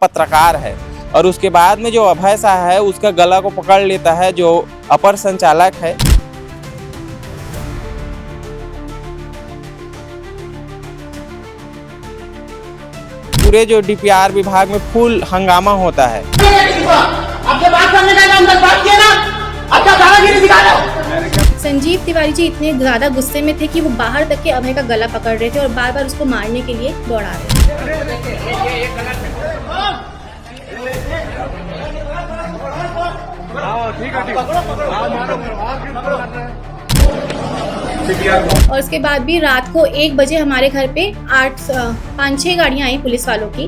पत्रकार है। और उसके बाद में जो अभय शाह है उसका गला को पकड़ लेता है, जो अपर संचालक है। पूरे जो डीपीआर विभाग में फुल हंगामा होता है। आपके बात करने का काम तक बात किया ना, अच्छा दादागिरी दिखा रहे हो। संजीव तिवारी जी इतने ज्यादा गुस्से में थे कि वो बाहर तक के अभय का गला पकड़ रहे थे और बार बार उसको मारने के लिए दौड़ा रहे थे। और उसके बाद भी रात को 1 बजे हमारे घर पे 5-6 गाड़ियां आई पुलिस वालों की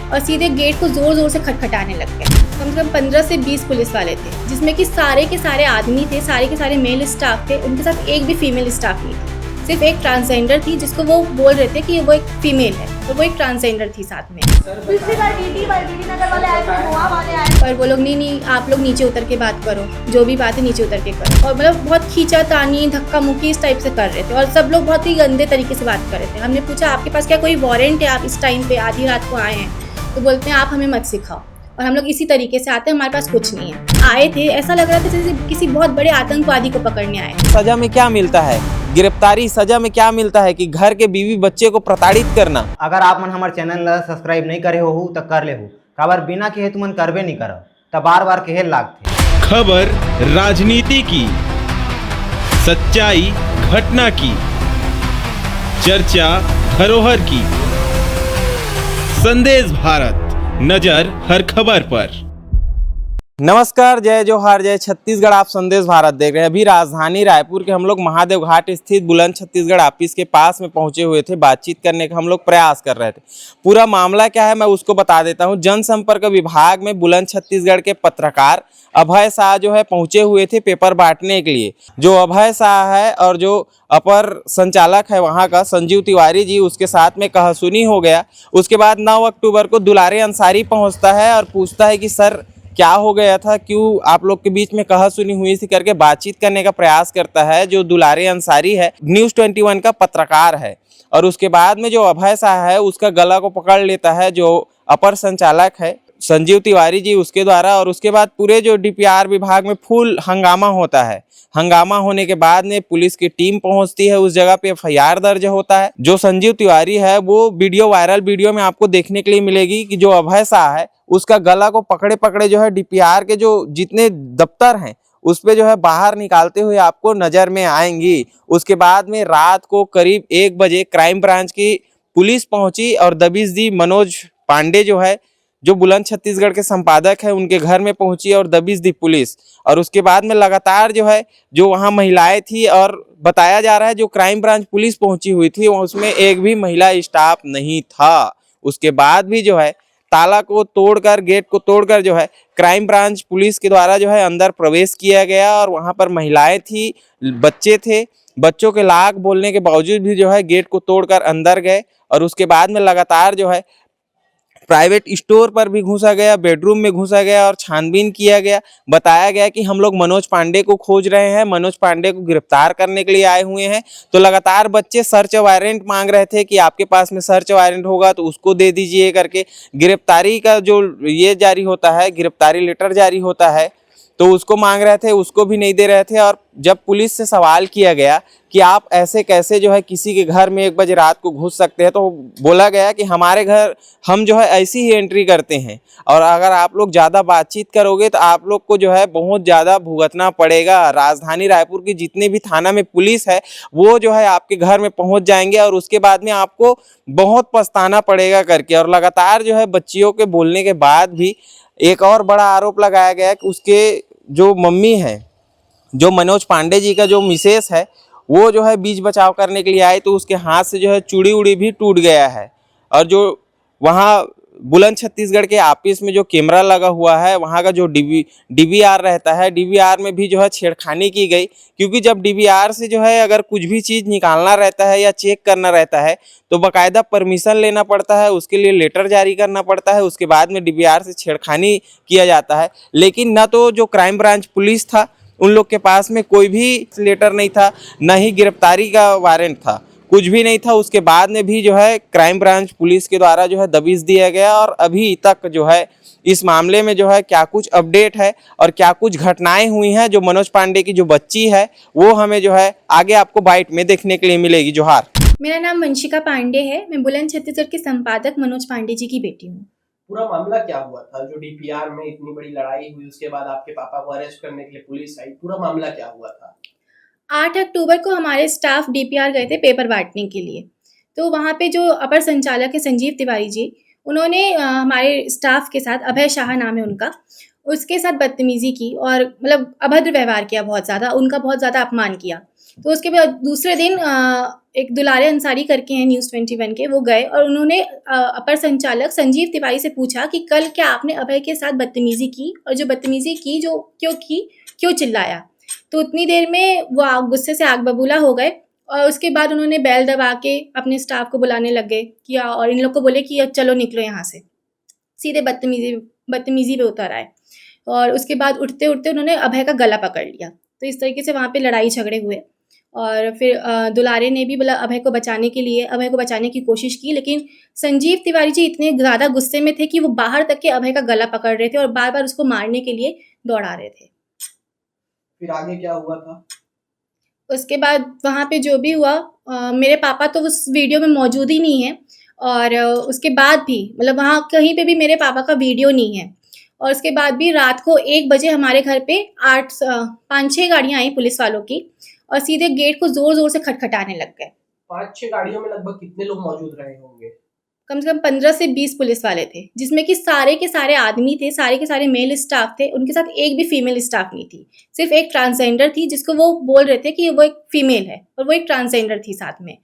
और सीधे गेट को जोर जोर से खटखटाने लग गए। कम से कम 15 से 20 पुलिस वाले थे, जिसमें कि सारे के सारे आदमी थे, सारे के सारे मेल स्टाफ थे। उनके साथ एक भी फीमेल स्टाफ नहीं थी, सिर्फ एक ट्रांसजेंडर थी जिसको वो बोल रहे थे कि वो एक फीमेल है और वो एक ट्रांसजेंडर थी साथ में। और वो लोग नहीं आप लोग नीचे उतर के बात करो, जो भी बात है नीचे उतर के करो। और मतलब बहुत खींचातानी धक्का मुक्की इस टाइप से कर रहे थे और सब लोग बहुत ही गंदे तरीके से बात कर रहे थे। हमने पूछा आपके पास क्या कोई वारंट है, आप इस टाइम पे आधी रात को आए हैं? तो बोलते हैं आप हमें मत सिखाओ। और हम लोग इसी तरीके से आते हैं, हमारे पास कुछ नहीं है। आए थे, ऐसा लग रहा था जैसे किसी बहुत बड़े आतंकवादी को पकड़ने आए। सजा में क्या मिलता है, गिरफ्तारी सजा में क्या मिलता है कि घर के बीवी बच्चे को प्रताड़ित करना। अगर आप मन हमारे चैनल ला सब्सक्राइब नहीं करे हो तो कर ले हो, काबर बिना कहे तुमन करबे नहीं करो तो बार बार कहे लागथे। खबर राजनीति की, सच्चाई घटना की, चर्चा धरोहर की। संदेश भारत, नजर हर खबर पर। नमस्कार, जय जोहार, जय छत्तीसगढ़। आप संदेश भारत देख रहे हैं। अभी राजधानी रायपुर के हम लोग महादेव घाट स्थित बुलंद छत्तीसगढ़ ऑफिस के पास में पहुंचे हुए थे। बातचीत करने का हम लोग प्रयास कर रहे थे। पूरा मामला क्या है मैं उसको बता देता हूं। जनसंपर्क विभाग में बुलंद छत्तीसगढ़ के पत्रकार अभय शाह जो है पहुंचे हुए थे पेपर बांटने के लिए। जो अभय शाह है और जो अपर संचालक है वहां का संजीव तिवारी जी, उसके साथ में कहासुनी हो गया। उसके बाद 9 अक्टूबर को दुलारे अंसारी पहुंचता है और पूछता है कि सर क्या हो गया था, क्यों आप लोग के बीच में कहासुनी हुई थी करके बातचीत करने का प्रयास करता है। जो दुलारे अंसारी है न्यूज़ 21 का पत्रकार है। और उसके बाद में जो अभय शाह है उसका गला को पकड़ लेता है, जो अपर संचालक है संजीव तिवारी जी, उसके द्वारा। और उसके बाद पूरे जो डीपीआर विभाग में फुल हंगामा होता है। हंगामा होने के बाद में पुलिस की टीम पहुंचती है उस जगह पे, एफआईआर दर्ज होता है। जो संजीव तिवारी है वो वीडियो वायरल वीडियो में आपको देखने के लिए मिलेगी कि जो अभय शाह है उसका गला को पकड़े पकड़े जो है डीपीआर के जो जितने दफ्तर हैं उस पे जो है बाहर निकालते हुए आपको नजर में आएंगी। उसके बाद में रात को करीब 1 बजे क्राइम ब्रांच की पुलिस पहुंची और दबिश दी। मनोज पांडे जो है जो बुलंद छत्तीसगढ़ के संपादक है उनके घर में पहुंची और दबिश दी पुलिस। और उसके बाद में लगातार जो है जो वहां महिलाएं थी, और बताया जा रहा है जो क्राइम ब्रांच पुलिस पहुंची हुई थी उसमें एक भी महिला स्टाफ नहीं था। उसके बाद भी जो है ताला को तोड़कर, गेट को तोड़कर जो है क्राइम ब्रांच पुलिस के द्वारा जो है अंदर प्रवेश किया गया। और वहां पर महिलाएं थी, बच्चे थे, बच्चों के लाख बोलने के बावजूद भी जो है गेट को तोड़कर अंदर गए। और उसके बाद में लगातार जो है प्राइवेट स्टोर पर भी घुसा गया, बेडरूम में घुसा गया और छानबीन किया गया। बताया गया कि हम लोग मनोज पांडे को खोज रहे हैं, मनोज पांडे को गिरफ्तार करने के लिए आए हुए हैं। तो लगातार बच्चे सर्च वारंट मांग रहे थे कि आपके पास में सर्च वारंट होगा तो उसको दे दीजिए करके। गिरफ्तारी का जो ये जारी होता है, गिरफ्तारी लेटर जारी होता है, तो उसको मांग रहे थे, उसको भी नहीं दे रहे थे। और जब पुलिस से सवाल किया गया कि आप ऐसे कैसे जो है किसी के घर में 1 बजे रात को घुस सकते हैं, तो बोला गया कि हमारे घर हम जो है ऐसी ही एंट्री करते हैं और अगर आप लोग ज़्यादा बातचीत करोगे तो आप लोग को जो है बहुत ज़्यादा भुगतना पड़ेगा। राजधानी रायपुर की जितने भी थाना में पुलिस है वो जो है आपके घर में पहुँच जाएंगे और उसके बाद में आपको बहुत पछताना पड़ेगा करके। और लगातार जो है बच्चियों के बोलने के बाद भी एक और बड़ा आरोप लगाया गया कि उसके जो मम्मी है, जो मनोज पांडे जी का जो मिसेस है, वो जो है बीच बचाव करने के लिए आई तो उसके हाथ से जो है चूड़ी उड़ी भी टूट गया है। और जो वहाँ बुलंद छत्तीसगढ़ के ऑफिस में जो कैमरा लगा हुआ है वहाँ का जो डीवीआर रहता है, डीवीआर में भी जो है छेड़खानी की गई। क्योंकि जब डीवीआर से जो है अगर कुछ भी चीज़ निकालना रहता है या चेक करना रहता है तो बाकायदा परमिशन लेना पड़ता है, उसके लिए लेटर जारी करना पड़ता है, उसके बाद में डीवीआर से छेड़खानी किया जाता है। लेकिन न तो जो क्राइम ब्रांच पुलिस था उन लोग के पास में कोई भी लेटर नहीं था, न ही गिरफ्तारी का वारंट था। कुछ भी नहीं था। उसके बाद में भी जो है क्राइम ब्रांच पुलिस के द्वारा जो है दबिश दिया गया और अभी तक जो है इस मामले में जो है क्या कुछ अपडेट है और क्या कुछ घटनाएं हुई हैं जो मनोज पांडे की जो बच्ची है वो हमें जो है आगे आपको बाइट में देखने के लिए मिलेगी। जोहार। मेरा नाम वंशिका पांडे है। मैं बुलंद छत्तीसगढ़ के संपादक मनोज पांडे जी की बेटी हूँ। पूरा मामला क्या हुआ था जो डीपीआर में इतनी बड़ी लड़ाई हुई, उसके बाद आपके पापा को अरेस्ट करने के लिए पुलिस आई, पूरा मामला क्या हुआ था? 8 अक्टूबर को हमारे स्टाफ डीपीआर गए थे पेपर बांटने के लिए। तो वहाँ पे जो अपर संचालक है संजीव तिवारी जी, उन्होंने हमारे स्टाफ के साथ, अभय शाह नाम है उनका, उसके साथ बदतमीज़ी की और मतलब अभद्र व्यवहार किया, बहुत ज़्यादा उनका बहुत ज़्यादा अपमान किया। तो उसके बाद दूसरे दिन एक दुलारे अंसारी करके हैं न्यूज़ 21 के, वो गए और उन्होंने अपर संचालक संजीव तिवारी से पूछा कि कल क्या आपने अभय के साथ बदतमीज़ी की, और जो बदतमीज़ी की जो क्यों चिल्लाया। तो उतनी देर में वो गुस्से से आग बबूला हो गए और उसके बाद उन्होंने बैल दबा के अपने स्टाफ को बुलाने लग गए कि और इन लोग को बोले कि अब चलो निकलो यहाँ से। सीधे बदतमीज़ी पे उतर आए और उसके बाद उठते उठते उन्होंने अभय का गला पकड़ लिया। तो इस तरीके से वहाँ पे लड़ाई झगड़े हुए और फिर दुलारे ने भी बोला अभय को बचाने की कोशिश की, लेकिन संजीव तिवारी जी इतने ज़्यादा गुस्से में थे कि वो बाहर तक के अभय का गला पकड़ रहे थे और बार बार उसको मारने के लिए दौड़ा रहे थे। फिर आगे क्या हुआ था? उसके बाद वहाँ पे जो भी हुआ, मेरे पापा तो उस वीडियो में मौजूद ही नहीं है और उसके बाद भी मतलब वहाँ कहीं पे भी मेरे पापा का वीडियो नहीं है। और उसके बाद भी रात को 1 बजे हमारे घर पे 5-6 गाड़ियाँ आई पुलिस वालों की और सीधे गेट को ज़ोर-ज़ोर से खटखटाने लग गए। 5-6 गाड़ियों में लगभग कितने लोग मौजूद रहे होंगे? कम से कम 15 से 20 पुलिस वाले थे, जिसमें कि सारे के सारे आदमी थे, सारे के सारे मेल स्टाफ थे। उनके साथ एक भी फीमेल स्टाफ नहीं थी। सिर्फ एक ट्रांसजेंडर थी जिसको वो बोल रहे थे कि वो एक फीमेल है और वो एक ट्रांसजेंडर थी साथ में।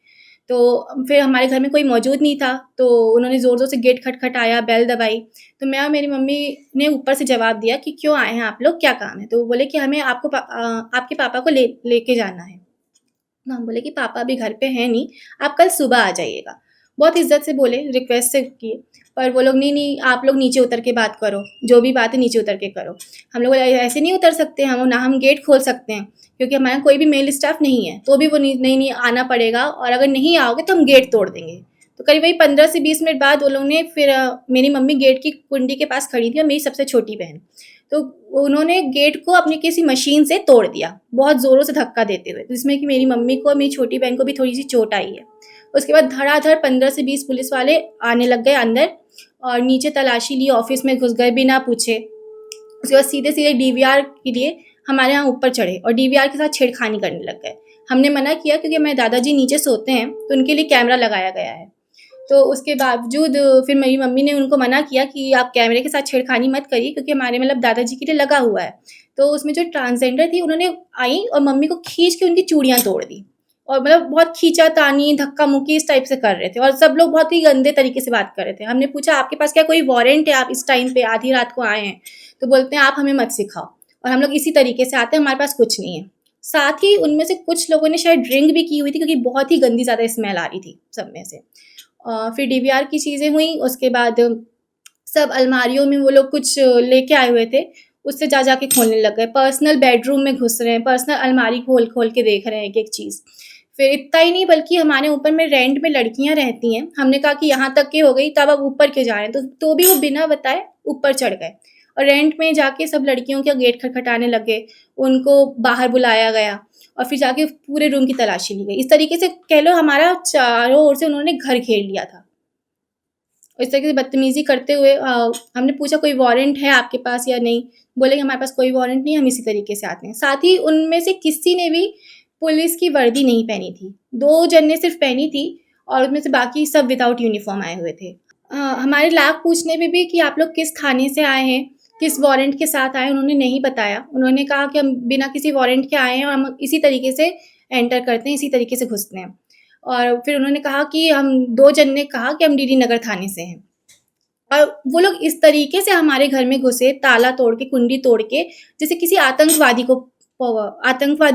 तो फिर हमारे घर में कोई मौजूद नहीं था, तो उन्होंने ज़ोर-ज़ोर से गेट खटखटाया, बेल दबाई। तो मैं और मेरी मम्मी ने ऊपर से जवाब दिया कि क्यों आए हैं आप लोग, क्या काम है? तो वो बोले कि हमें आपके पापा को लेके जाना है। तो हम बोले कि पापा अभी घर पे हैं नहीं, आप कल सुबह आ जाइएगा। बहुत इज़्ज़त से बोले, रिक्वेस्ट से किए, पर वो लोग नहीं आप लोग नीचे उतर के बात करो, जो भी बात है नीचे उतर के करो। हम लोग ऐसे नहीं उतर सकते, हम गेट खोल सकते हैं क्योंकि हमारे यहाँ कोई भी मेल स्टाफ नहीं है। तो भी वो नहीं आना पड़ेगा और अगर नहीं आओगे तो हम गेट तोड़ देंगे। तो करीब वही 15 से 20 मिनट बाद वो लोग ने फिर मेरी मम्मी गेट की कुंडी के पास खड़ी थी और मेरी सबसे छोटी बहन, तो उन्होंने गेट को अपनी किसी मशीन से तोड़ दिया, बहुत ज़ोरों से धक्का देते हुए, जिसमें कि मेरी मम्मी को और मेरी छोटी बहन को भी थोड़ी-सी चोट आई है। उसके बाद धड़ाधड़ 15 से 20 पुलिस वाले आने लग गए अंदर और नीचे तलाशी ली, ऑफिस में घुस गए बिना पूछे। उसके बाद सीधे डीवीआर के लिए हमारे यहाँ ऊपर चढ़े और डीवीआर के साथ छेड़खानी करने लग गए। हमने मना किया क्योंकि हमारे दादाजी नीचे सोते हैं, तो उनके लिए कैमरा लगाया गया है। तो उसके बावजूद फिर मेरी मम्मी ने उनको मना किया कि आप कैमरे के साथ छेड़खानी मत करिए क्योंकि हमारे मतलब दादाजी के लिए लगा हुआ है। तो उसमें जो ट्रांसजेंडर थी उन्होंने आई और मम्मी को खींच के उनकी चूड़ियाँ तोड़ दी और मतलब बहुत खींचातानी, धक्का-मुक्की इस टाइप से कर रहे थे और सब लोग बहुत ही गंदे तरीके से बात कर रहे थे। हमने पूछा आपके पास क्या कोई वारंट है, आप इस टाइम पे आधी रात को आए हैं? तो बोलते हैं आप हमें मत सिखाओ और हम लोग इसी तरीके से आते हैं, हमारे पास कुछ नहीं है। साथ ही उनमें से कुछ लोगों ने शायद ड्रिंक भी की हुई थी क्योंकि बहुत ही गंदी ज़्यादा स्मेल आ रही थी सब में से। फिर डीवीआर की चीज़ें हुई, उसके बाद सब अलमारियों में वो लोग कुछ लेके आए हुए थे, उससे जा के खोलने लग गए। पर्सनल बेडरूम में घुस रहे हैं, पर्सनल अलमारी खोल के देख रहे हैं एक-एक चीज़। फिर इतना ही नहीं बल्कि हमारे ऊपर में रेंट में लड़कियां रहती हैं, हमने कहा कि यहाँ तक के हो गई, तब अब ऊपर क्यों जा रहे हैं? तो भी वो बिना बताए ऊपर चढ़ गए और रेंट में जाके सब लड़कियों के गेट खटखटाने लगे, उनको बाहर बुलाया गया और फिर जाके पूरे रूम की तलाशी ली गई। इस तरीके से कह लो हमारा चारों ओर से उन्होंने घर घेर लिया था। इस तरीके से बदतमीज़ी करते हुए हमने पूछा कोई वारंट है आपके पास या नहीं? बोले कि हमारे पास कोई वारंट नहीं, हम इसी तरीके से आते हैं। साथ ही उनमें से किसी ने भी पुलिस की वर्दी नहीं पहनी थी, 2 जन ने सिर्फ पहनी थी और उसमें से बाकी सब विदाउट यूनिफॉर्म आए हुए थे। हमारे लाख पूछने पे भी कि आप लोग किस थाने से आए हैं, किस वारंट के साथ आए, उन्होंने नहीं बताया। उन्होंने कहा कि हम बिना किसी वारंट के आए हैं और हम इसी तरीके से एंटर करते हैं, इसी तरीके से घुसते हैं। और फिर उन्होंने कहा कि 2 जन ने कहा कि हम डीडी नगर थाने से हैं और वो लोग इस तरीके से हमारे घर में घुसे, ताला तोड़ के, कुंडी तोड़ के, जैसे किसी आतंकवादी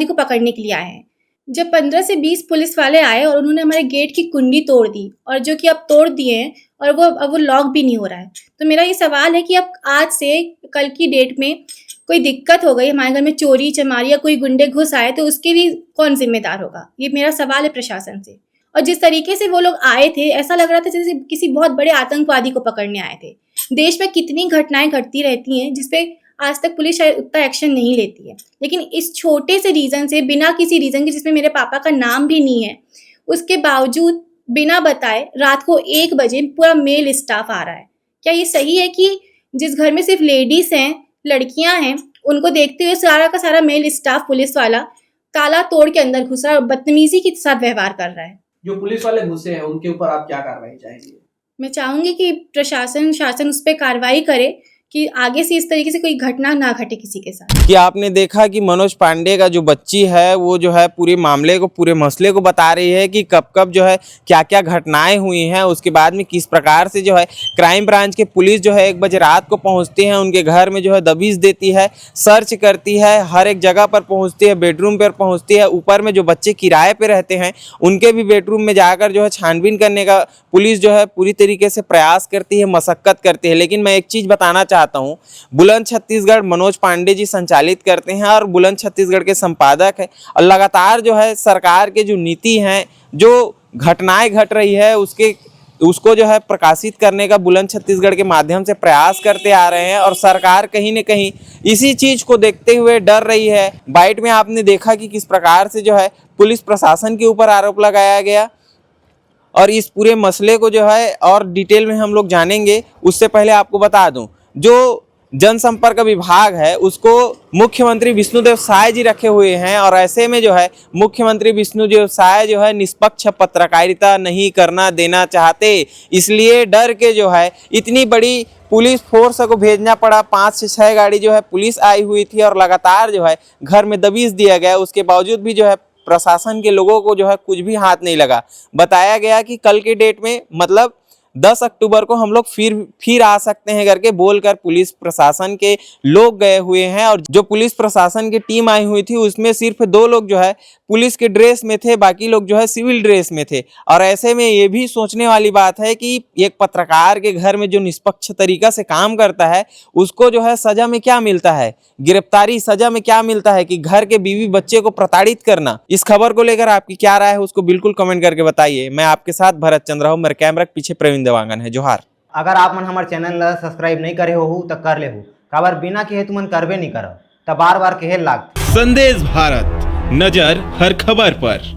को पकड़ने के लिए आए हैं। जब 15 से 20 पुलिस वाले आए और उन्होंने हमारे गेट की कुंडी तोड़ दी और जो कि अब तोड़ दिए हैं और अब वो लॉक भी नहीं हो रहा है। तो मेरा ये सवाल है कि अब आज से कल की डेट में कोई दिक्कत हो गई, हमारे घर में चोरी चमारी या कोई गुंडे घुस आए तो उसके लिए कौन जिम्मेदार होगा? ये मेरा सवाल है प्रशासन से। और जिस तरीके से वो लोग आए थे, ऐसा लग रहा था जैसे किसी बहुत बड़े आतंकवादी को पकड़ने आए थे। देश में कितनी घटनाएं घटती रहती हैं जिसपे आज तक पुलिस शायद उतना एक्शन नहीं लेती है, लेकिन इस छोटे से रीजन से, बिना किसी रीजन के जिसमें मेरे पापा का नाम भी नहीं है, उसके बावजूद बिना बताए रात को 1 बजे पूरा मेल स्टाफ आ रहा है। क्या ये सही है कि जिस घर में सिर्फ लेडीज हैं, लड़कियां हैं, उनको देखते हुए सारा का सारा मेल स्टाफ पुलिस वाला ताला तोड़ के अंदर घुस रहा है और बदतमीजी के साथ व्यवहार कर रहा है? जो पुलिस वाले घुसे हैं उनके ऊपर आप क्या कार्रवाई चाहेंगे? मैं चाहूंगी कि शासन उस पर कार्रवाई करे कि आगे से इस तरीके से कोई घटना ना घटे किसी के साथ। कि आपने देखा कि मनोज पांडे का जो बच्ची है वो जो है पूरे मामले को, पूरे मसले को बता रही है कि कब कब जो है क्या क्या घटनाएं हुई हैं, उसके बाद में किस प्रकार से जो है क्राइम ब्रांच के पुलिस जो है 1 बजे रात को पहुंचती है, उनके घर में जो है दबिश देती है, सर्च करती है, हर एक जगह पर पहुंचती है, बेडरूम पर पहुंचती है, ऊपर में जो बच्चे किराए पर रहते हैं उनके भी बेडरूम में जाकर जो है छानबीन करने का पुलिस जो है पूरी तरीके से प्रयास करती है, मशक्कत करती है। लेकिन मैं एक चीज़ बताना चाहता हूँ, बुलंद छत्तीसगढ़ मनोज पांडे जी संचालित करते हैं और बुलंद छत्तीसगढ़ के संपादक है, और लगातार जो है सरकार के जो नीति हैं, जो घटनाएं घट रही है उसको जो है प्रकाशित करने का बुलंद छत्तीसगढ़ के माध्यम से प्रयास करते आ रहे हैं। और सरकार कहीं न कहीं इसी चीज़ को देखते हुए डर रही है। बाइट में आपने देखा कि किस प्रकार से जो है पुलिस प्रशासन के ऊपर आरोप लगाया गया, और इस पूरे मसले को जो है और डिटेल में हम लोग जानेंगे। उससे पहले आपको बता दूं, जो जनसंपर्क विभाग है उसको मुख्यमंत्री विष्णुदेव साय जी रखे हुए हैं, और ऐसे में जो है मुख्यमंत्री विष्णुदेव साय जो है निष्पक्ष पत्रकारिता नहीं करना देना चाहते, इसलिए डर के जो है इतनी बड़ी पुलिस फोर्स को भेजना पड़ा। 5 से 6 गाड़ी जो है पुलिस आई हुई थी और लगातार जो है घर में दबिश दिया गया। उसके बावजूद भी जो है प्रशासन के लोगों को जो है कुछ भी हाथ नहीं लगा। बताया गया कि कल के डेट में, मतलब 10 अक्टूबर को हम लोग फिर आ सकते हैं करके बोलकर पुलिस प्रशासन के लोग गए हुए हैं। और जो पुलिस प्रशासन की टीम आई हुई थी उसमें सिर्फ 2 लोग जो है पुलिस के ड्रेस में थे, बाकी लोग जो है सिविल ड्रेस में थे। और ऐसे में ये भी सोचने वाली बात है कि एक पत्रकार के घर में जो निष्पक्ष तरीका से काम करता है उसको जो है सजा में क्या मिलता है, गिरफ्तारी सजा में क्या मिलता है कि घर के बीवी बच्चे को प्रताड़ित करना। इस खबर को लेकर आपकी क्या राय है उसको बिल्कुल कमेंट करके बताइए। मैं आपके साथ भरत चंद्र हूँ, मेरे कैमरा के पीछे प्रवीण देवांगन है। जोहार। अगर आप मन हमारे चैनल ला सब्सक्राइब नहीं करे हो तो कर ले हो, काबर बिना कहे तुमन करबे नहीं करो, तब बार बार कहे लाग। संदेश भारत, नजर हर खबर पर।